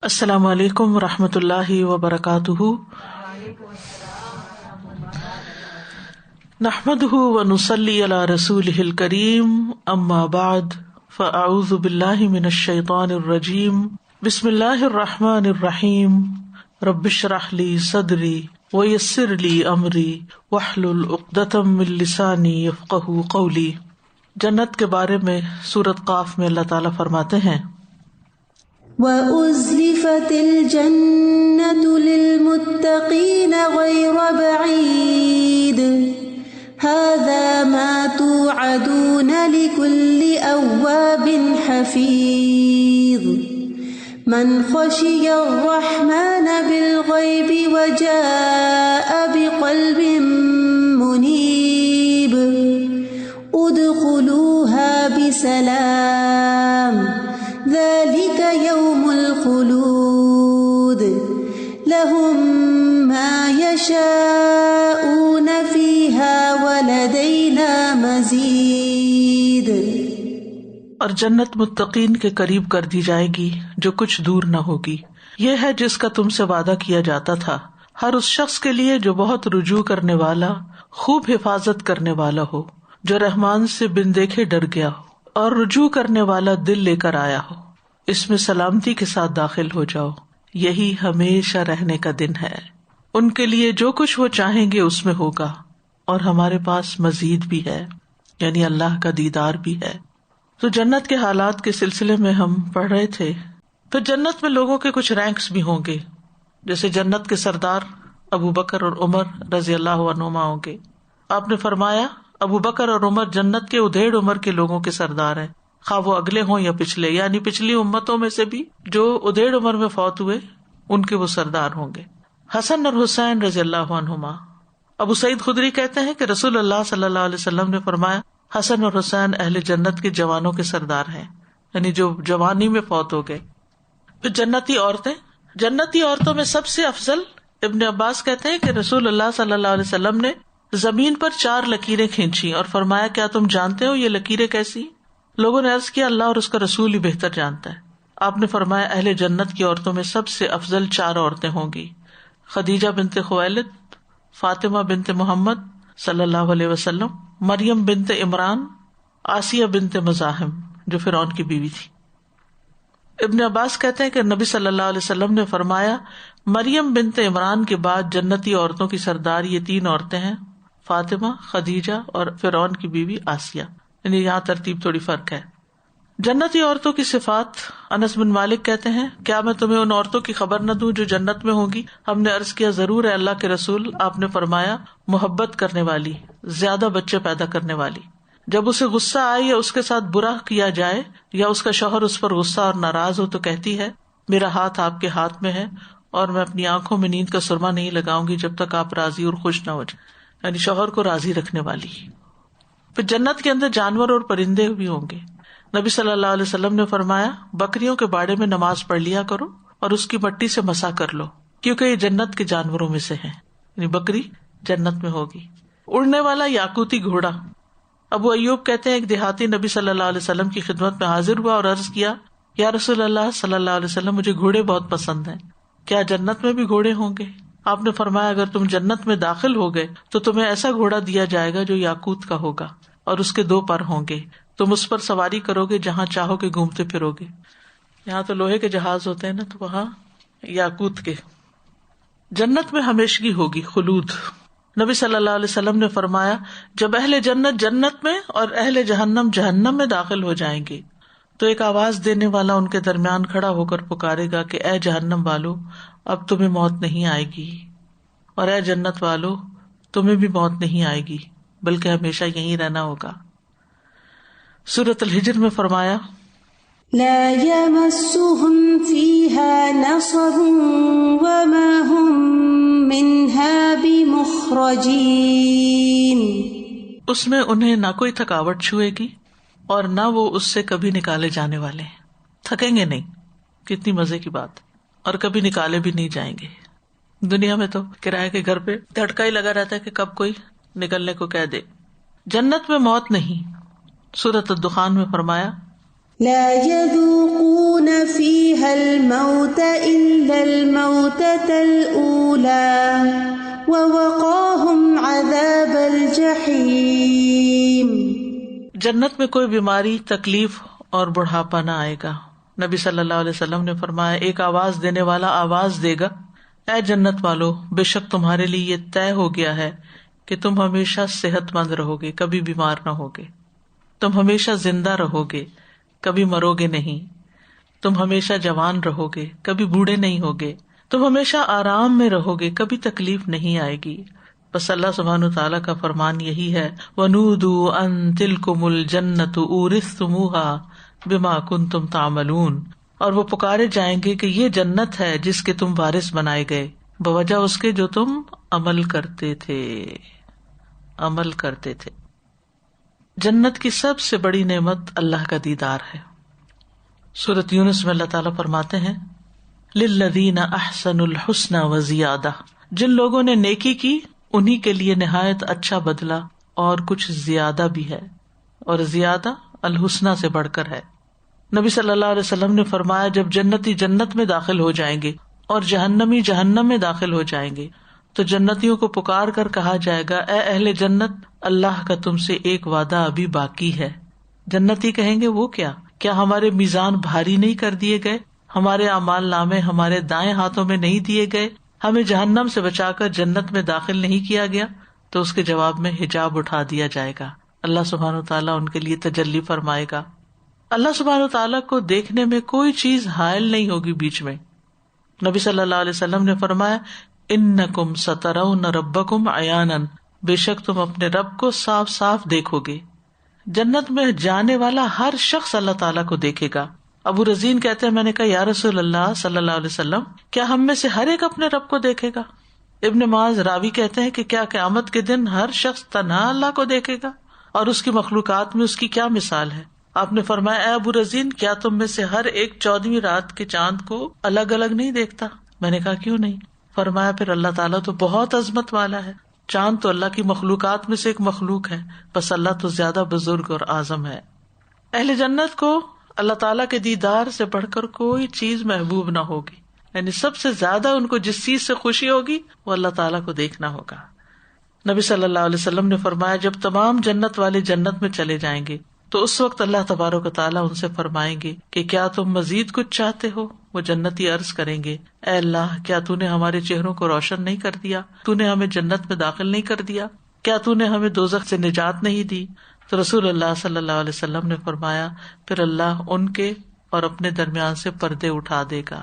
السلام علیکم ورحمۃ اللہ وبرکاتہ۔ نحمده ونصلی علی رسولہ الکریم، اما بعد فاعوذ باللہ من الشیطان الرجیم، بسم اللہ الرحمن الرحیم، رب اشرح لی صدری ویسر لی امری واحلل عقدۃ من لسانی یفقہوا قولی۔ جنت کے بارے میں سورۃ قاف میں اللہ تعالیٰ فرماتے ہیں، وَأُزْلِفَتِ الْجَنَّةُ لِلْمُتَّقِينَ غَيْرَ بَعِيدٍ هَذَا مَا تُوعَدُونَ لِكُلِّ أَوَّابٍ حَفِيظٍ مَنْ خَشِيَ الرَّحْمَنَ بِالْغَيْبِ وَجَاءَ بِقَلْبٍ مُنِيبٍ ادْخُلُوهَا بِسَلَامٍ ذَلِكَ يَوْمُ الْخُلُودِ لَهُم مَّا يَشَاءُونَ فِيهَا وَلَدَيْنَا مَزِيدٌ۔ اور جنت متقین کے قریب کر دی جائے گی جو کچھ دور نہ ہوگی۔ یہ ہے جس کا تم سے وعدہ کیا جاتا تھا، ہر اس شخص کے لیے جو بہت رجوع کرنے والا، خوب حفاظت کرنے والا ہو، جو رحمان سے بن دیکھے ڈر گیا ہو اور رجوع کرنے والا دل لے کر آیا ہو۔ اس میں سلامتی کے ساتھ داخل ہو جاؤ، یہی ہمیشہ رہنے کا دن ہے۔ ان کے لیے جو کچھ وہ چاہیں گے اس میں ہوگا، اور ہمارے پاس مزید بھی ہے، یعنی اللہ کا دیدار بھی ہے۔ تو جنت کے حالات کے سلسلے میں ہم پڑھ رہے تھے۔ پھر جنت میں لوگوں کے کچھ رینکس بھی ہوں گے، جیسے جنت کے سردار ابو بکر اور عمر رضی اللہ عنہما ہوں گے۔ آپ نے فرمایا ابو بکر اور عمر جنت کے ادھیڑ عمر کے لوگوں کے سردار ہیں، خواہ وہ اگلے ہوں یا پچھلے، یعنی پچھلی امتوں میں سے بھی جو ادھیڑ عمر میں فوت ہوئے ان کے وہ سردار ہوں گے۔ حسن اور حسین رضی اللہ عنہما۔ ابو سعید خدری کہتے ہیں کہ رسول اللہ صلی اللہ علیہ وسلم نے فرمایا، حسن اور حسین اہل جنت کے جوانوں کے سردار ہیں، یعنی جو جوانی میں فوت ہو گئے۔ پھر جنتی عورتیں، جنتی عورتوں میں سب سے افضل ابن عباس کہتے ہیں کہ رسول اللہ صلی اللہ علیہ وسلم نے زمین پر 4 لکیریں کھینچی اور فرمایا، کیا تم جانتے ہو یہ لکیریں کیسی؟ لوگوں نے عرض کیا، اللہ اور اس کا رسول ہی بہتر جانتا ہے۔ آپ نے فرمایا، اہل جنت کی عورتوں میں سب سے افضل 4 عورتیں ہوں گی، خدیجہ بنت خویلد، فاطمہ بنت محمد صلی اللہ علیہ وسلم، مریم بنت عمران، آسیہ بنت مزاحم جو فرعون کی بیوی تھی۔ ابن عباس کہتے ہیں کہ نبی صلی اللہ علیہ وسلم نے فرمایا، مریم بنت عمران کے بعد جنتی عورتوں کی سردار یہ 3 عورتیں ہیں، فاطمہ، خدیجہ اور فرعون کی بیوی آسیہ، یعنی یہاں ترتیب تھوڑی فرق ہے۔ جنتی عورتوں کی صفات، انس بن مالک کہتے ہیں، کیا میں تمہیں ان عورتوں کی خبر نہ دوں جو جنت میں ہوں گی؟ ہم نے عرض کیا، ضرور ہے اللہ کے رسول۔ آپ نے فرمایا، محبت کرنے والی، زیادہ بچے پیدا کرنے والی۔ جب اسے غصہ آئے یا اس کے ساتھ برا کیا جائے یا اس کا شوہر اس پر غصہ اور ناراض ہو تو کہتی ہے، میرا ہاتھ آپ کے ہاتھ میں ہے اور میں اپنی آنکھوں میں نیند کا سرما نہیں لگاؤں گی جب تک آپ راضی اور خوش نہ ہو جائیں، یعنی شوہر کو راضی رکھنے والی۔ پھر جنت کے اندر جانور اور پرندے بھی ہوں گے۔ نبی صلی اللہ علیہ وسلم نے فرمایا، بکریوں کے باڑے میں نماز پڑھ لیا کرو اور اس کی مٹی سے مسح کر لو، کیونکہ یہ جنت کے جانوروں میں سے ہیں، یعنی بکری جنت میں ہوگی۔ اڑنے والا یاقوتی گھوڑا۔ ابو ایوب کہتے ہیں، ایک دیہاتی نبی صلی اللہ علیہ وسلم کی خدمت میں حاضر ہوا اور عرض کیا، یا رسول اللہ صلی اللہ علیہ وسلم، مجھے گھوڑے بہت پسند ہیں، کیا جنت میں بھی گھوڑے ہوں گے؟ آپ نے فرمایا، اگر تم جنت میں داخل ہو گئے تو تمہیں ایسا گھوڑا دیا جائے گا جو یاقوت کا ہوگا اور اس کے 2 پر ہوں گے، تم اس پر سواری کرو گے، جہاں چاہو گے گھومتے پھرو گے۔ یہاں تو لوہے کے جہاز ہوتے ہیں نا، تو وہاں یاقوت کے۔ جنت میں ہمیشگی ہوگی، خلود۔ نبی صلی اللہ علیہ وسلم نے فرمایا، جب اہل جنت جنت میں اور اہل جہنم جہنم میں داخل ہو جائیں گے تو ایک آواز دینے والا ان کے درمیان کھڑا ہو کر پکارے گا کہ اے جہنم والو، اب تمہیں موت نہیں آئے گی، اور اے جنت والو، تمہیں بھی موت نہیں آئے گی، بلکہ ہمیشہ یہیں رہنا ہوگا۔ سورۃ الحجر میں فرمایا، لا يمسهم فيها نصب وما هم منها بمخرجين۔ اس میں انہیں نہ کوئی تھکاوٹ چھوئے گی اور نہ وہ اس سے کبھی نکالے جانے والے ہیں، تھکیں گے نہیں۔ کتنی مزے کی بات، اور کبھی نکالے بھی نہیں جائیں گے۔ دنیا میں تو کرائے کے گھر پہ دھڑکا ہی لگا رہتا ہے کہ کب کوئی نکلنے کو کہہ دے۔ جنت میں موت نہیں۔ سورۃ الدخان میں فرمایا، لا يذوقون يذوقون فيها الموت إلا الموتة الأولى ووقاهم عذاب الجحیم. جنت میں کوئی بیماری، تکلیف اور بڑھاپا نہ آئے گا. نبی صلی اللہ علیہ وسلم نے فرمایا، ایک آواز دینے والا آواز دے گا، اے جنت والو، بے شک تمہارے لیے یہ طے ہو گیا ہے کہ تم ہمیشہ صحت مند رہو گے، کبھی بیمار نہ ہوگے. تم ہمیشہ زندہ رہو گے، کبھی مرو گے نہیں. تم ہمیشہ جوان رہو گے، کبھی بوڑھے نہیں ہوگے. تم ہمیشہ آرام میں رہو گے، کبھی تکلیف نہیں آئے گی. بس اللہ سبحانہ وتعالیٰ کا فرمان یہی ہے، وَنُودُوا أَن تِلْكُمُ الْجَنَّةُ أُورِثْتُمُوهَا بِمَا كُنتُمْ تَعْمَلُونَ، اور وہ پکارے جائیں گے کہ یہ جنت ہے جس کے تم وارث بنائے گئے بوجہ اس کے جو تم عمل کرتے تھے. جنت کی سب سے بڑی نعمت اللہ کا دیدار ہے. سورۃ یونس میں اللہ تعالیٰ فرماتے ہیں، للذین احسنوا الحسنى وزیادہ، جن لوگوں نے نیکی کی انہی کے لیے نہایت اچھا بدلہ اور کچھ زیادہ بھی ہے، اور زیادہ الحسنى سے بڑھ کر ہے. نبی صلی اللہ علیہ وسلم نے فرمایا، جب جنتی جنت میں داخل ہو جائیں گے اور جہنمی جہنم میں داخل ہو جائیں گے تو جنتیوں کو پکار کر کہا جائے گا، اے اہل جنت، اللہ کا تم سے ایک وعدہ ابھی باقی ہے. جنتی کہیں گے، وہ کیا ہمارے میزان بھاری نہیں کر دیے گئے؟ ہمارے اعمال نامے ہمارے دائیں ہاتھوں میں نہیں دیے گئے؟ ہمیں جہنم سے بچا کر جنت میں داخل نہیں کیا گیا؟ تو اس کے جواب میں حجاب اٹھا دیا جائے گا. اللہ سبحانہ وتعالیٰ ان کے لیے تجلی فرمائے گا. اللہ سبحانہ وتعالیٰ کو دیکھنے میں کوئی چیز حائل نہیں ہوگی بیچ میں. نبی صلی اللہ علیہ وسلم نے فرمایا، انکم سترون ربکم عیانا، بے شک تم اپنے رب کو صاف صاف دیکھو گے. جنت میں جانے والا ہر شخص اللہ تعالیٰ کو دیکھے گا. ابو رزین کہتے ہیں، میں نے کہا یا رسول اللہ صلی اللہ علیہ وسلم، کیا ہم میں سے ہر ایک اپنے رب کو دیکھے گا؟ ابن معاذ راوی کہتے ہیں کہ کیا قیامت کے دن ہر شخص تنہا اللہ کو دیکھے گا؟ اور اس کی مخلوقات میں اس کی کیا مثال ہے؟ آپ نے فرمایا، اے ابو رزین، کیا تم میں سے ہر ایک 14ویں رات کے چاند کو الگ الگ نہیں دیکھتا؟ میں نے کہا کیوں نہیں؟ فرمایا، پھر اللہ تعالیٰ تو بہت عظمت والا ہے. چاند تو اللہ کی مخلوقات میں سے ایک مخلوق ہے، بس اللہ تو زیادہ بزرگ اور اعظم ہے. اہل جنت کو اللہ تعالیٰ کے دیدار سے بڑھ کر کوئی چیز محبوب نہ ہوگی. یعنی سب سے زیادہ ان کو جس چیز سے خوشی ہوگی وہ اللہ تعالیٰ کو دیکھنا ہوگا. نبی صلی اللہ علیہ وسلم نے فرمایا، جب تمام جنت والے جنت میں چلے جائیں گے تو اس وقت اللہ تبارک و تعالیٰ ان سے فرمائیں گے کہ کیا تم مزید کچھ چاہتے ہو؟ وہ جنتی عرض کریں گے، اے اللہ، کیا تو نے ہمارے چہروں کو روشن نہیں کر دیا؟ تو نے ہمیں جنت میں داخل نہیں کر دیا؟ کیا تو نے ہمیں دوزخ سے نجات نہیں دی؟ تو رسول اللہ صلی اللہ علیہ وسلم نے فرمایا، پھر اللہ ان کے اور اپنے درمیان سے پردے اٹھا دے گا.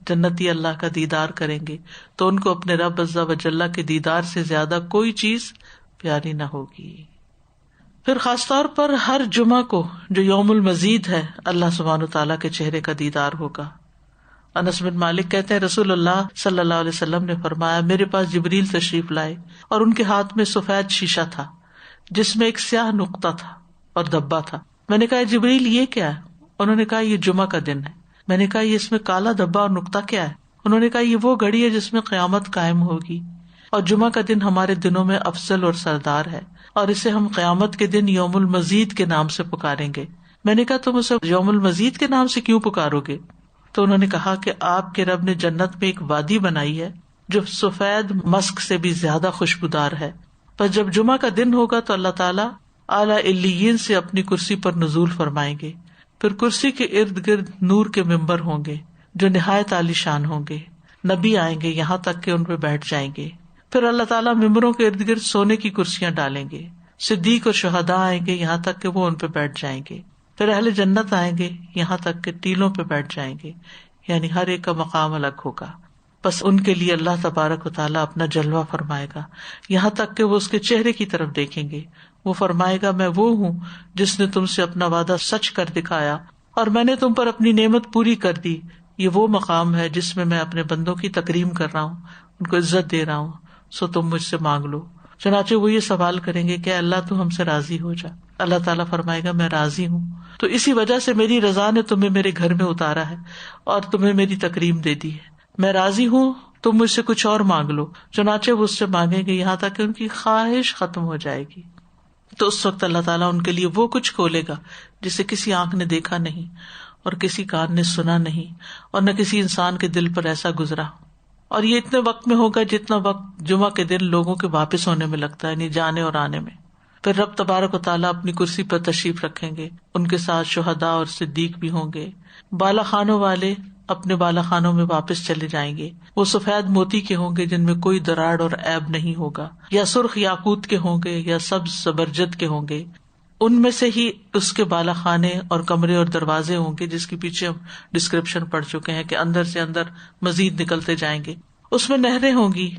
جنتی اللہ کا دیدار کریں گے تو ان کو اپنے رب عز و جل کے دیدار سے زیادہ کوئی چیز پیاری نہ ہوگی. پھر خاص طور پر ہر جمعہ کو جو یوم المزید ہے، اللہ سبحانہ وتعالیٰ کے چہرے کا دیدار ہوگا. انس بن مالک کہتے ہیں، رسول اللہ صلی اللہ علیہ وسلم نے فرمایا، میرے پاس جبریل تشریف لائے اور ان کے ہاتھ میں سفید شیشہ تھا جس میں ایک سیاہ نقطہ تھا اور دبا تھا. میں نے کہا، جبریل یہ کیا ہے؟ انہوں نے کہا، یہ جمعہ کا دن ہے. میں نے کہا، یہ اس میں کالا دبا اور نقطہ کیا ہے؟ انہوں نے کہا، یہ وہ گھڑی ہے جس میں قیامت قائم ہوگی، اور جمعہ کا دن ہمارے دنوں میں افضل اور سردار ہے، اور اسے ہم قیامت کے دن یوم المزید کے نام سے پکاریں گے. میں نے کہا، تم اسے یوم المزید کے نام سے کیوں پکارو گے؟ تو انہوں نے کہا کہ آپ کے رب نے جنت میں ایک وادی بنائی ہے جو سفید مسک سے بھی زیادہ خوشبودار ہے. پر جب جمعہ کا دن ہوگا تو اللہ تعالیٰ اعلیٰ علیین سے اپنی کرسی پر نزول فرمائیں گے. پھر کرسی کے ارد گرد نور کے ممبر ہوں گے جو نہایت عالی شان ہوں گے. نبی آئیں گے یہاں تک کہ ان پہ بیٹھ جائیں گے. پھر اللہ تعالیٰ ممبروں کے ارد گرد سونے کی کرسیاں ڈالیں گے. صدیق اور شہداء آئیں گے یہاں تک کہ وہ ان پہ بیٹھ جائیں گے. پھر اہل جنت آئیں گے یہاں تک کہ ٹیلوں پہ بیٹھ جائیں گے. یعنی ہر ایک کا مقام الگ ہوگا. بس ان کے لیے اللہ تبارک و تعالیٰ اپنا جلوہ فرمائے گا یہاں تک کہ وہ اس کے چہرے کی طرف دیکھیں گے. وہ فرمائے گا، میں وہ ہوں جس نے تم سے اپنا وعدہ سچ کر دکھایا اور میں نے تم پر اپنی نعمت پوری کر دی. یہ وہ مقام ہے جس میں اپنے بندوں کی تکریم کر رہا ہوں، ان کو عزت دے رہا ہوں، سو تم مجھ سے مانگ لو. چنانچہ وہ یہ سوال کریں گے کہ اللہ تو ہم سے راضی ہو جا. اللہ تعالیٰ فرمائے گا، میں راضی ہوں. تو اسی وجہ سے میری رضا نے تمہیں میرے گھر میں اتارا ہے اور تمہیں میری تکریم دے دی ہے. میں راضی ہوں، تم مجھ سے کچھ اور مانگ لو. چنانچہ وہ اس سے مانگیں گے یہاں تک کہ ان کی خواہش ختم ہو جائے گی. تو اس وقت اللہ تعالیٰ ان کے لیے وہ کچھ کھولے گا جسے کسی آنکھ نے دیکھا نہیں اور کسی کان نے سنا نہیں اور نہ کسی انسان کے دل پر ایسا گزرا. اور یہ اتنے وقت میں ہوگا جتنا وقت جمعہ کے دن لوگوں کے واپس ہونے میں لگتا ہے، یعنی جانے اور آنے میں. پھر رب تبارک و تعالیٰ اپنی کرسی پر تشریف رکھیں گے، ان کے ساتھ شہداء اور صدیق بھی ہوں گے. بالا خانوں والے اپنے بالا خانوں میں واپس چلے جائیں گے. وہ سفید موتی کے ہوں گے جن میں کوئی دراڑ اور عیب نہیں ہوگا، یا سرخ یاقوت کے ہوں گے یا سبز زبرجد کے ہوں گے. ان میں سے ہی اس کے بالا خانے اور کمرے اور دروازے ہوں گے، جس کی پیچھے ہم ڈسکرپشن پڑھ چکے ہیں کہ اندر سے اندر مزید نکلتے جائیں گے. اس میں نہریں ہوں گی،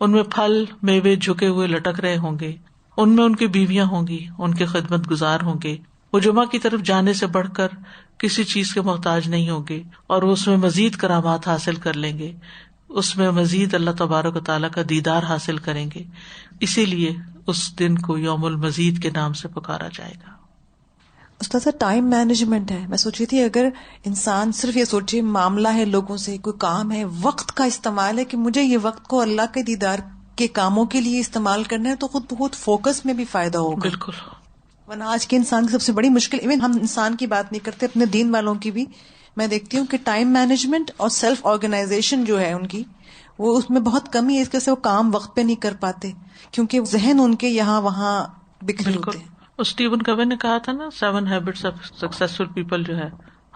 ان میں پھل میوے جھکے ہوئے لٹک رہے ہوں گے. ان میں ان کی بیویاں ہوں گی، ان کے خدمت گزار ہوں گے. وہ جمعہ کی طرف جانے سے بڑھ کر کسی چیز کے محتاج نہیں ہوں گے، اور وہ اس میں مزید کرامات حاصل کر لیں گے. اس میں مزید اللہ تبارک و تعالیٰ کا دیدار حاصل کریں گے. اسی لیے اس دن کو یوم المزید کے نام سے پکارا جائے گا. استاذہ ٹائم مینجمنٹ ہے. میں سوچ رہی تھی اگر انسان صرف یہ سوچے معاملہ ہے، لوگوں سے کوئی کام ہے، وقت کا استعمال ہے کہ مجھے یہ وقت کو اللہ کے دیدار کے کاموں کے لیے استعمال کرنا ہے، تو خود بہت فوکس میں بھی فائدہ ہوگا. بالکل. ورنہ آج کے انسان کی سب سے بڑی مشکل، ایون ہم انسان کی بات نہیں کرتے، اپنے دین والوں کی بھی میں دیکھتی ہوں کہ ٹائم مینجمنٹ اور سیلف آرگنائزیشن جو ہے ان کی، وہ اس میں بہت کمی ہے. اس کے سے وہ کام وقت پہ نہیں کر پاتے کیونکہ ذہن ان کے یہاں وہاں بکھرے ہوتے ہیں. اسٹیون کوے نے کہا تھا نا 7 ہیبٹس آف سکسیسفل پیپل جو ہے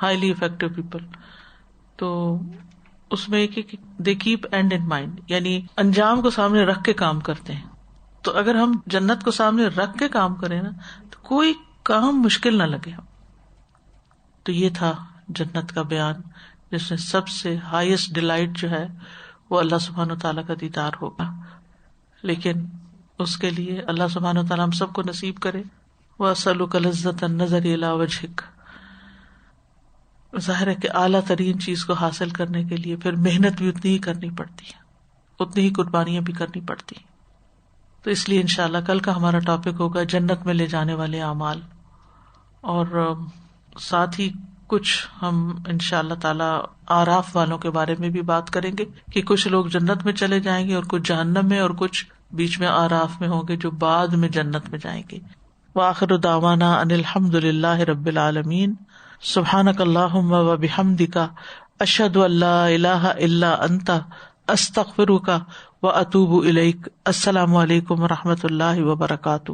ہائیلی افیکٹو پیپل، تو اس میں ایک they keep and in mind, یعنی انجام کو سامنے رکھ کے کام کرتے ہیں. تو اگر ہم جنت کو سامنے رکھ کے کام کریں نا تو کوئی کام مشکل نہ لگے. تو یہ تھا جنت کا بیان، جس میں سب سے ہائیسٹ ڈیلائٹ جو ہے وہ اللہ سبحانہ وتعالیٰ کا دیدار ہوگا. لیکن اس کے لیے اللہ سبحانہ وتعالیٰ ہم سب کو نصیب کرے. وَأَسْأَلُكَ لَذَّةَ النَّظَرِ إِلَىٰ وَجْهِكَ. ظاہر ہے کہ اعلیٰ ترین چیز کو حاصل کرنے کے لیے پھر محنت بھی اتنی ہی کرنی پڑتی ہے، اتنی ہی قربانیاں بھی کرنی پڑتی ہیں. تو اس لیے انشاءاللہ کل کا ہمارا ٹاپک ہوگا جنت میں لے جانے والے اعمال، اور ساتھ ہی کچھ ہم انشاءاللہ تعالی آراف والوں کے بارے میں بھی بات کریں گے کہ کچھ لوگ جنت میں چلے جائیں گے اور کچھ جہنم میں، اور کچھ بیچ میں آراف میں ہوں گے جو بعد میں جنت میں جائیں گے. وآخر دعوانا ان الحمد للہ رب العالمین. سبحانک اللہم وبحمدک، اشہد ان لا الہ الا انت، استغفرک واتوب الیک. السلام علیکم ورحمۃ اللہ وبرکاتہ.